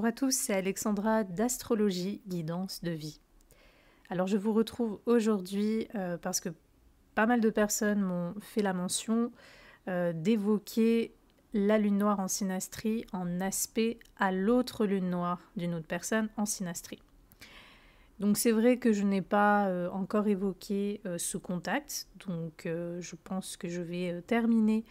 Bonjour à tous, c'est Alexandra d'Astrologie Guidance de Vie. Alors je vous retrouve aujourd'hui parce que pas mal de personnes m'ont fait la mention d'évoquer la lune noire en synastrie en aspect à l'autre lune noire d'une autre personne en synastrie. Donc c'est vrai que je n'ai pas encore évoqué ce contact, donc je pense que je vais terminer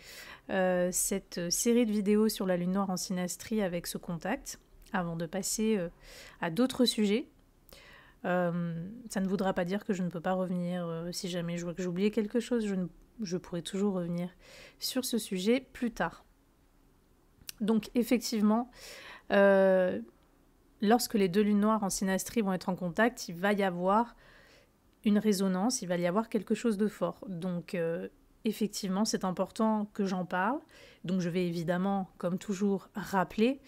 cette série de vidéos sur la lune noire en synastrie avec ce contact, avant de passer à d'autres sujets. Ça ne voudra pas dire que je ne peux pas revenir, si jamais je vois que j'ai oublié quelque chose, je pourrai toujours revenir sur ce sujet plus tard. Donc effectivement, lorsque les deux lunes noires en synastrie vont être en contact, il va y avoir une résonance, il va y avoir quelque chose de fort. Donc effectivement, c'est important que j'en parle. Donc je vais évidemment, comme toujours, rappeler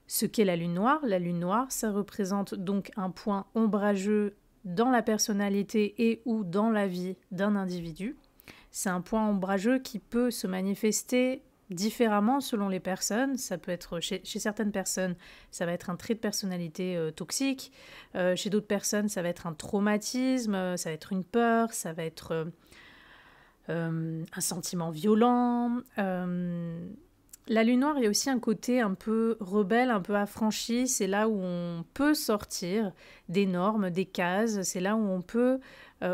ce qu'est la lune noire. La lune noire, ça représente donc un point ombrageux dans la personnalité et ou dans la vie d'un individu. C'est un point ombrageux qui peut se manifester différemment selon les personnes. Ça peut être chez certaines personnes, ça va être un trait de personnalité toxique. Chez d'autres personnes, ça va être un traumatisme, ça va être une peur, ça va être un sentiment violent. La lune noire, il y a aussi un côté un peu rebelle, un peu affranchi. C'est là où on peut sortir des normes, des cases. C'est là où on peut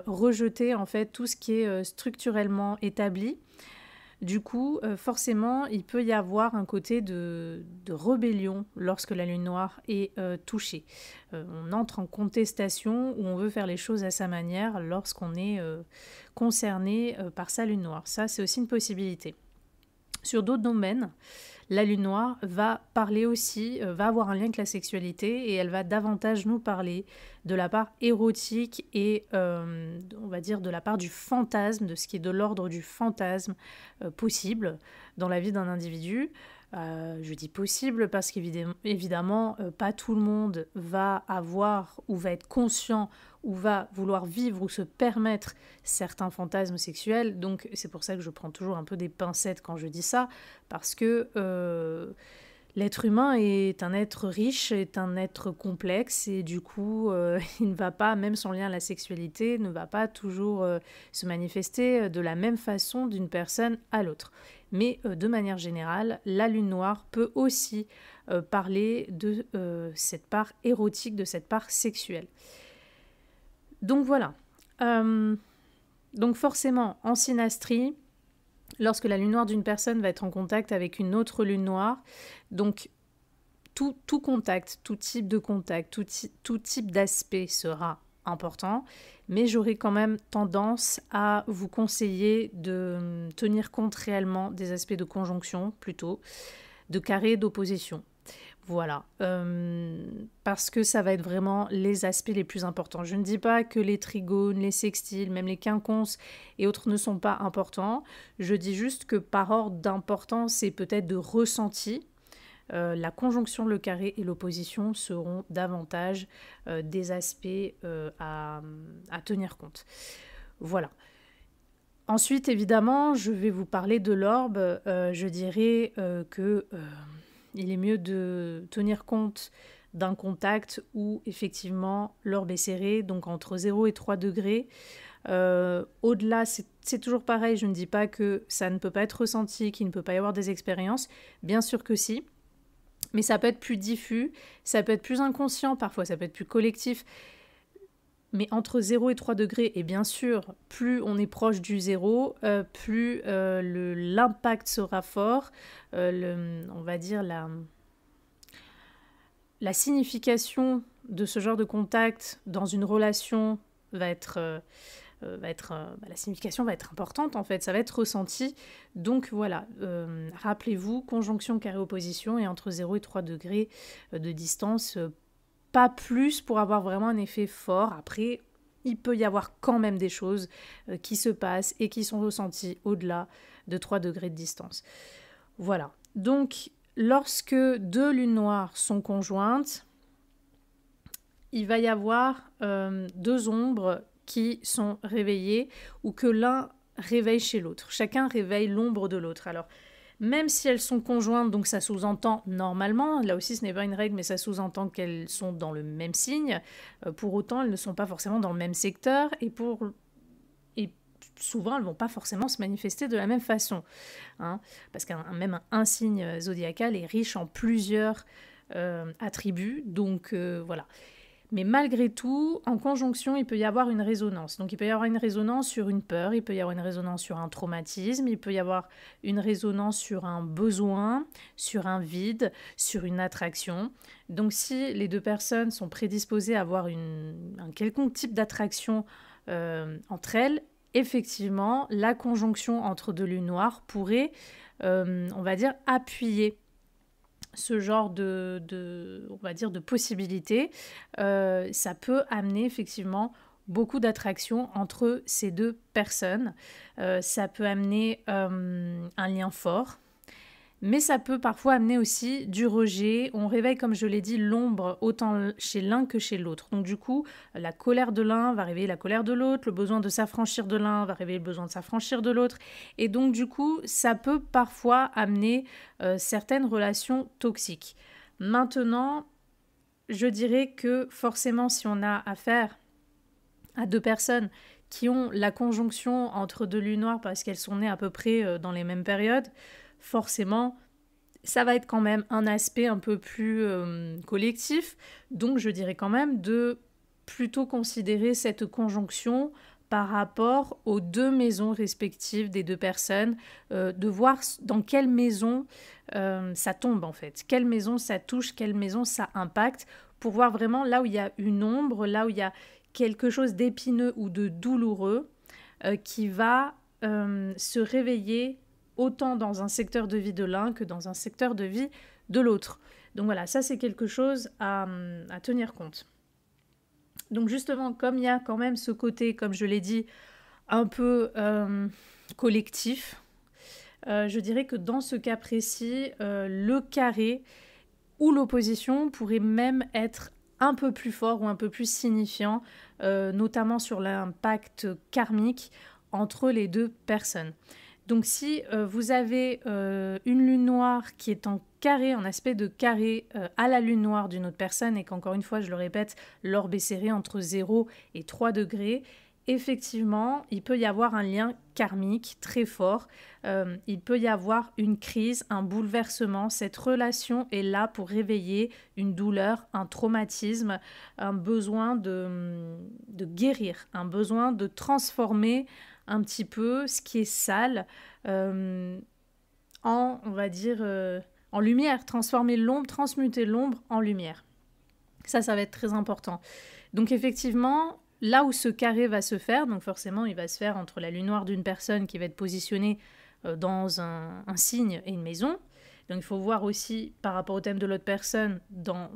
rejeter en fait tout ce qui est structurellement établi. Du coup, forcément, il peut y avoir un côté de rébellion lorsque la lune noire est touchée. On entre en contestation ou on veut faire les choses à sa manière lorsqu'on est concerné par sa lune noire. Ça, c'est aussi une possibilité. Sur d'autres domaines, la lune noire va parler aussi, va avoir un lien avec la sexualité et elle va davantage nous parler de la part érotique et on va dire de la part du fantasme, de ce qui est de l'ordre du fantasme possible dans la vie d'un individu. Je dis possible parce qu'évidemment, pas tout le monde va avoir ou va être conscient ou va vouloir vivre ou se permettre certains fantasmes sexuels. Donc c'est pour ça que je prends toujours un peu des pincettes quand je dis ça, parce que l'être humain est un être riche, est un être complexe et du coup, il ne va pas, même son lien à la sexualité, ne va pas toujours se manifester de la même façon d'une personne à l'autre. Mais de manière générale, la lune noire peut aussi parler de cette part érotique, de cette part sexuelle. Donc voilà. Donc forcément, en synastrie, lorsque la lune noire d'une personne va être en contact avec une autre lune noire, donc tout contact, tout type de contact, tout type d'aspect sera important, mais j'aurai quand même tendance à vous conseiller de tenir compte réellement des aspects de conjonction, plutôt, de carré, d'opposition. Voilà, parce que ça va être vraiment les aspects les plus importants. Je ne dis pas que les trigones, les sextiles, même les quinconces et autres ne sont pas importants. Je dis juste que par ordre d'importance c'est peut-être de ressenti, la conjonction, le carré et l'opposition seront davantage des aspects à tenir compte. Voilà. Ensuite, évidemment, je vais vous parler de l'orbe. Je dirais que il est mieux de tenir compte d'un contact où effectivement l'orbe est serré, donc entre 0 et 3 degrés. Au-delà, c'est toujours pareil, je ne dis pas que ça ne peut pas être ressenti, qu'il ne peut pas y avoir des expériences. Bien sûr que si, mais ça peut être plus diffus, ça peut être plus inconscient, parfois ça peut être plus collectif. Mais entre 0 et 3 degrés, et bien sûr, plus on est proche du 0, plus l'impact sera fort, on va dire la signification de ce genre de contact dans une relation va être la signification va être importante en fait, ça va être ressenti. Donc voilà, rappelez-vous, conjonction carré opposition et entre 0 et 3 degrés de distance, pas plus pour avoir vraiment un effet fort. Après, il peut y avoir quand même des choses qui se passent et qui sont ressenties au-delà de 3 degrés de distance. Voilà. Donc, lorsque deux lunes noires sont conjointes, il va y avoir deux ombres qui sont réveillées ou que l'un réveille chez l'autre. Chacun réveille l'ombre de l'autre. Alors, Même si elles sont conjointes, donc ça sous-entend normalement, là aussi ce n'est pas une règle, mais ça sous-entend qu'elles sont dans le même signe. Pour autant, elles ne sont pas forcément dans le même secteur et souvent elles ne vont pas forcément se manifester de la même façon. Hein, parce qu'un même un signe zodiacal est riche en plusieurs attributs, donc voilà. Mais malgré tout, en conjonction, il peut y avoir une résonance. Donc il peut y avoir une résonance sur une peur, il peut y avoir une résonance sur un traumatisme, il peut y avoir une résonance sur un besoin, sur un vide, sur une attraction. Donc si les deux personnes sont prédisposées à avoir un quelconque type d'attraction entre elles, effectivement, la conjonction entre deux lunes noires pourrait, on va dire, appuyer ce genre on va dire, de possibilités. Ça peut amener effectivement beaucoup d'attraction entre ces deux personnes. Ça peut amener un lien fort. Mais ça peut parfois amener aussi du rejet. On réveille, comme je l'ai dit, l'ombre autant chez l'un que chez l'autre. Donc du coup, la colère de l'un va réveiller la colère de l'autre, le besoin de s'affranchir de l'un va réveiller le besoin de s'affranchir de l'autre. Et donc du coup, ça peut parfois amener certaines relations toxiques. Maintenant, je dirais que forcément, si on a affaire à deux personnes qui ont la conjonction entre deux lunes noires parce qu'elles sont nées à peu près dans les mêmes périodes, forcément, ça va être quand même un aspect un peu plus collectif. Donc, je dirais quand même de plutôt considérer cette conjonction par rapport aux deux maisons respectives des deux personnes, de voir dans quelle maison ça tombe en fait, quelle maison ça touche, quelle maison ça impacte, pour voir vraiment là où il y a une ombre, là où il y a quelque chose d'épineux ou de douloureux qui va se réveiller autant dans un secteur de vie de l'un que dans un secteur de vie de l'autre. Donc voilà, ça c'est quelque chose à tenir compte. Donc justement, comme il y a quand même ce côté, comme je l'ai dit, un peu collectif, je dirais que dans ce cas précis, le carré ou l'opposition pourrait même être un peu plus fort ou un peu plus signifiant, notamment sur l'impact karmique entre les deux personnes. Donc si vous avez une lune noire qui est en carré, en aspect de carré à la lune noire d'une autre personne, et qu'encore une fois, je le répète, l'orbe est serré entre 0 et 3 degrés, effectivement, il peut y avoir un lien karmique très fort, il peut y avoir une crise, un bouleversement. Cette relation est là pour réveiller une douleur, un traumatisme, un besoin de guérir, un besoin de transformer un petit peu ce qui est sale en, on va dire, en lumière, transformer l'ombre, transmuter l'ombre en lumière. Ça va être très important. Donc effectivement, là où ce carré va se faire, donc forcément il va se faire entre la lune noire d'une personne qui va être positionnée dans un signe et une maison. Donc il faut voir aussi par rapport au thème de l'autre personne dans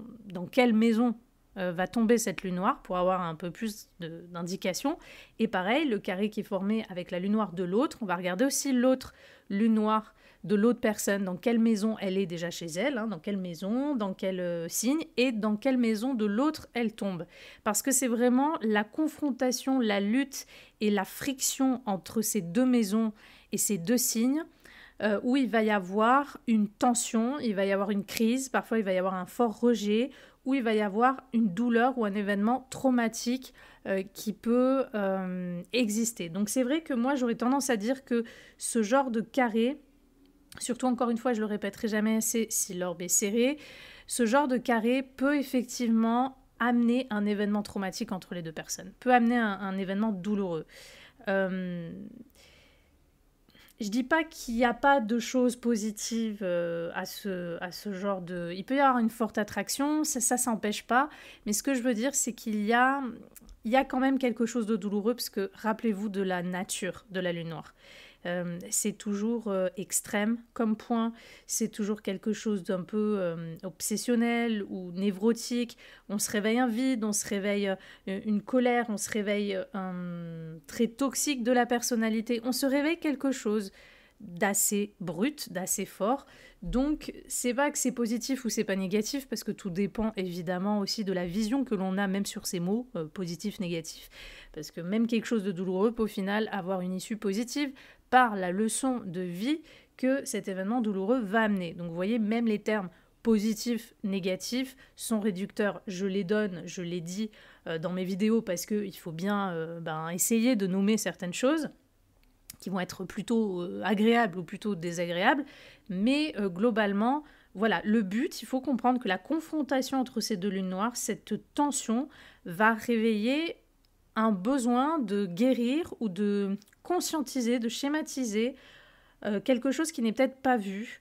quelle maison va tomber cette lune noire pour avoir un peu plus d'indications. Et pareil, le carré qui est formé avec la lune noire de l'autre, on va regarder aussi l'autre lune noire de l'autre personne, dans quelle maison elle est déjà chez elle, hein, dans quelle maison, dans quel signe, et dans quelle maison de l'autre elle tombe. Parce que c'est vraiment la confrontation, la lutte et la friction entre ces deux maisons et ces deux signes, où il va y avoir une tension, il va y avoir une crise, parfois il va y avoir un fort rejet, où il va y avoir une douleur ou un événement traumatique qui peut exister. Donc c'est vrai que moi j'aurais tendance à dire que ce genre de carré, surtout encore une fois, je le répéterai jamais assez, si l'orbe est serré, ce genre de carré peut effectivement amener un événement traumatique entre les deux personnes, peut amener un événement douloureux. Je dis pas qu'il n'y a pas de choses positives à ce genre de... Il peut y avoir une forte attraction, ça s'empêche pas, mais ce que je veux dire, c'est qu'il y a quand même quelque chose de douloureux, parce que rappelez-vous de la nature de la lune noire. C'est toujours extrême comme point, c'est toujours quelque chose d'un peu obsessionnel ou névrotique. On se réveille un vide, on se réveille une colère, on se réveille un trait toxique de la personnalité, on se réveille quelque chose d'assez brut, d'assez fort. Donc c'est pas que c'est positif ou c'est pas négatif, parce que tout dépend évidemment aussi de la vision que l'on a même sur ces mots, positif, négatif, parce que même quelque chose de douloureux peut au final avoir une issue positive par la leçon de vie que cet événement douloureux va amener. Donc vous voyez, même les termes positifs, négatifs sont réducteurs. Je les donne, je les dis dans mes vidéos parce qu'il faut bien essayer de nommer certaines choses qui vont être plutôt agréables ou plutôt désagréables. Mais globalement, voilà, le but, il faut comprendre que la confrontation entre ces deux lunes noires, cette tension, va réveiller un besoin de guérir ou de conscientiser, de schématiser quelque chose qui n'est peut-être pas vu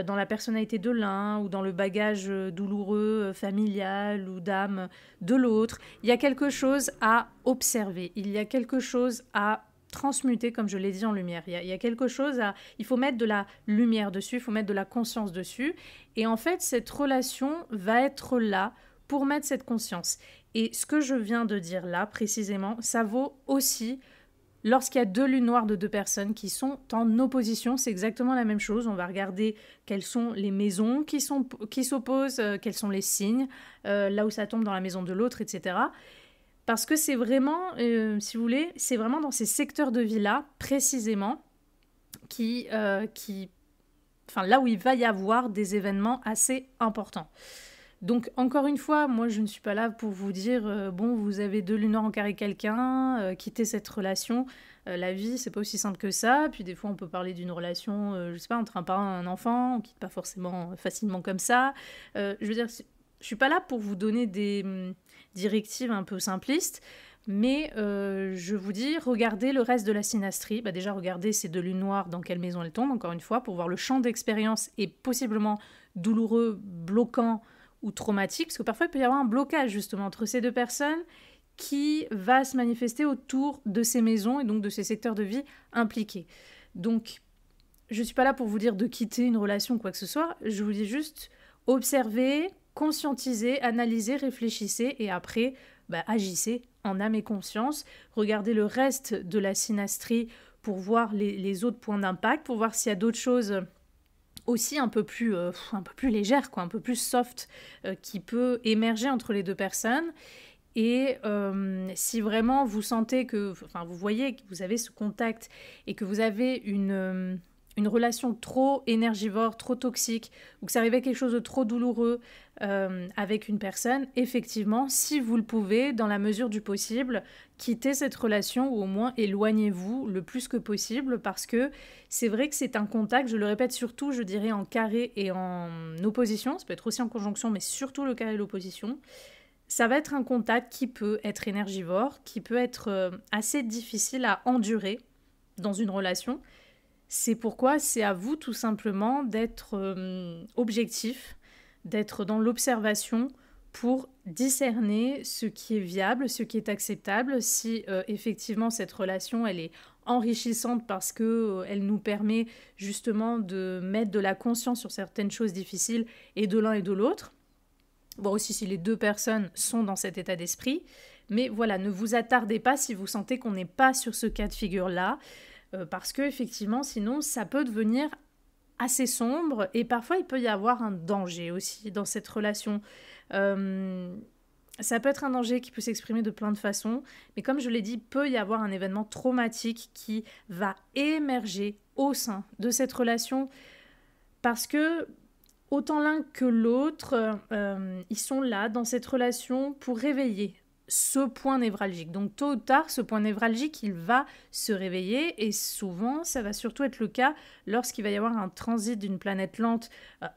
dans la personnalité de l'un ou dans le bagage douloureux, familial ou d'âme de l'autre. Il y a quelque chose à observer, il y a quelque chose à transmuter, comme je l'ai dit, en lumière. Il y a quelque chose à... Il faut mettre de la lumière dessus, il faut mettre de la conscience dessus. Et en fait, cette relation va être là pour mettre cette conscience. Et ce que je viens de dire là, précisément, ça vaut aussi lorsqu'il y a deux lunes noires de deux personnes qui sont en opposition. C'est exactement la même chose. On va regarder quelles sont les maisons qui s'opposent, quels sont les signes, là où ça tombe dans la maison de l'autre, etc. Parce que c'est vraiment, si vous voulez, c'est vraiment dans ces secteurs de vie-là, précisément, là où il va y avoir des événements assez importants. Donc, encore une fois, moi, je ne suis pas là pour vous dire, bon, vous avez deux lunes noires en carré quelqu'un, quittez cette relation. La vie, c'est pas aussi simple que ça. Puis des fois, on peut parler d'une relation, je sais pas, entre un parent et un enfant, on quitte pas forcément facilement comme ça. Je veux dire, je suis pas là pour vous donner des directives un peu simplistes, mais je vous dis, regardez le reste de la synastrie. Déjà, regardez ces deux lunes noires, dans quelle maison elles tombent, encore une fois, pour voir le champ d'expérience est possiblement douloureux, bloquant ou traumatique, parce que parfois, il peut y avoir un blocage, justement, entre ces deux personnes qui va se manifester autour de ces maisons et donc de ces secteurs de vie impliqués. Donc, je ne suis pas là pour vous dire de quitter une relation ou quoi que ce soit, je vous dis juste observez, conscientisez, analysez, réfléchissez et après, agissez en âme et conscience. Regardez le reste de la synastrie pour voir les autres points d'impact, pour voir s'il y a d'autres choses aussi un peu plus légères, un peu plus soft, qui peut émerger entre les deux personnes. Et si vraiment vous sentez que, vous voyez que vous avez ce contact et que vous avez une relation trop énergivore, trop toxique, ou que ça arrivait quelque chose de trop douloureux avec une personne, effectivement, si vous le pouvez, dans la mesure du possible, quittez cette relation ou au moins éloignez-vous le plus que possible parce que c'est vrai que c'est un contact, je le répète surtout, je dirais en carré et en opposition, ça peut être aussi en conjonction, mais surtout le carré et l'opposition. Ça va être un contact qui peut être énergivore, qui peut être assez difficile à endurer dans une relation. C'est pourquoi c'est à vous tout simplement d'être objectif, d'être dans l'observation pour discerner ce qui est viable, ce qui est acceptable, si effectivement cette relation elle est enrichissante parce qu'elle nous permet justement de mettre de la conscience sur certaines choses difficiles et de l'un et de l'autre. Bon, aussi si les deux personnes sont dans cet état d'esprit. Mais voilà, ne vous attardez pas si vous sentez qu'on n'est pas sur ce cas de figure-là. Parce que effectivement, sinon, ça peut devenir assez sombre. Et parfois, il peut y avoir un danger aussi dans cette relation. Ça peut être un danger qui peut s'exprimer de plein de façons. Mais comme je l'ai dit, il peut y avoir un événement traumatique qui va émerger au sein de cette relation. Parce que autant l'un que l'autre, ils sont là dans cette relation pour réveiller ce point névralgique. Donc tôt ou tard, ce point névralgique, il va se réveiller et souvent, ça va surtout être le cas lorsqu'il va y avoir un transit d'une planète lente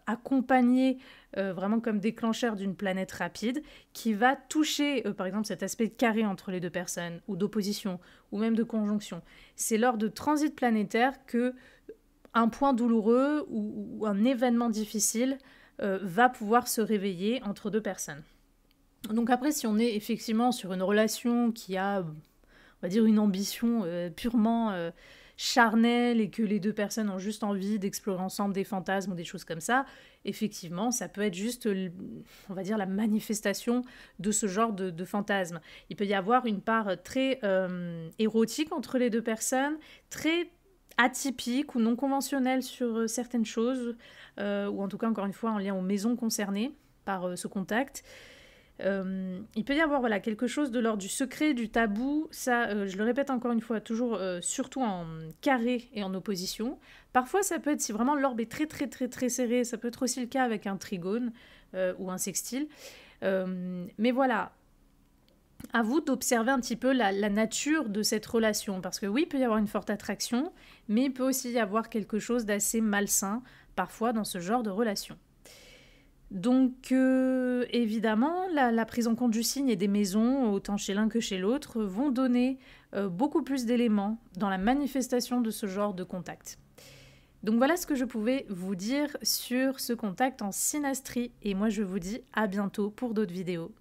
accompagné vraiment comme déclencheur d'une planète rapide qui va toucher, par exemple, cet aspect de carré entre les deux personnes ou d'opposition ou même de conjonction. C'est lors de transit planétaire que un point douloureux ou un événement difficile va pouvoir se réveiller entre deux personnes. Donc après, si on est effectivement sur une relation qui a, on va dire, une ambition purement charnelle et que les deux personnes ont juste envie d'explorer ensemble des fantasmes ou des choses comme ça, effectivement, ça peut être juste, on va dire, la manifestation de ce genre de fantasme. Il peut y avoir une part très érotique entre les deux personnes, très atypique ou non conventionnelle sur certaines choses, ou en tout cas, encore une fois, en lien aux maisons concernées par ce contact. Il peut y avoir voilà, quelque chose de l'ordre du secret, du tabou. Ça, je le répète encore une fois, toujours surtout en carré et en opposition. Parfois, ça peut être, si vraiment l'orbe est très très très très serré, ça peut être aussi le cas avec un trigone ou un sextile. Mais voilà, à vous d'observer un petit peu la nature de cette relation. Parce que oui, il peut y avoir une forte attraction, mais il peut aussi y avoir quelque chose d'assez malsain, parfois, dans ce genre de relation. Donc, évidemment, la prise en compte du signe et des maisons, autant chez l'un que chez l'autre, vont donner beaucoup plus d'éléments dans la manifestation de ce genre de contact. Donc voilà ce que je pouvais vous dire sur ce contact en synastrie. Et moi, je vous dis à bientôt pour d'autres vidéos.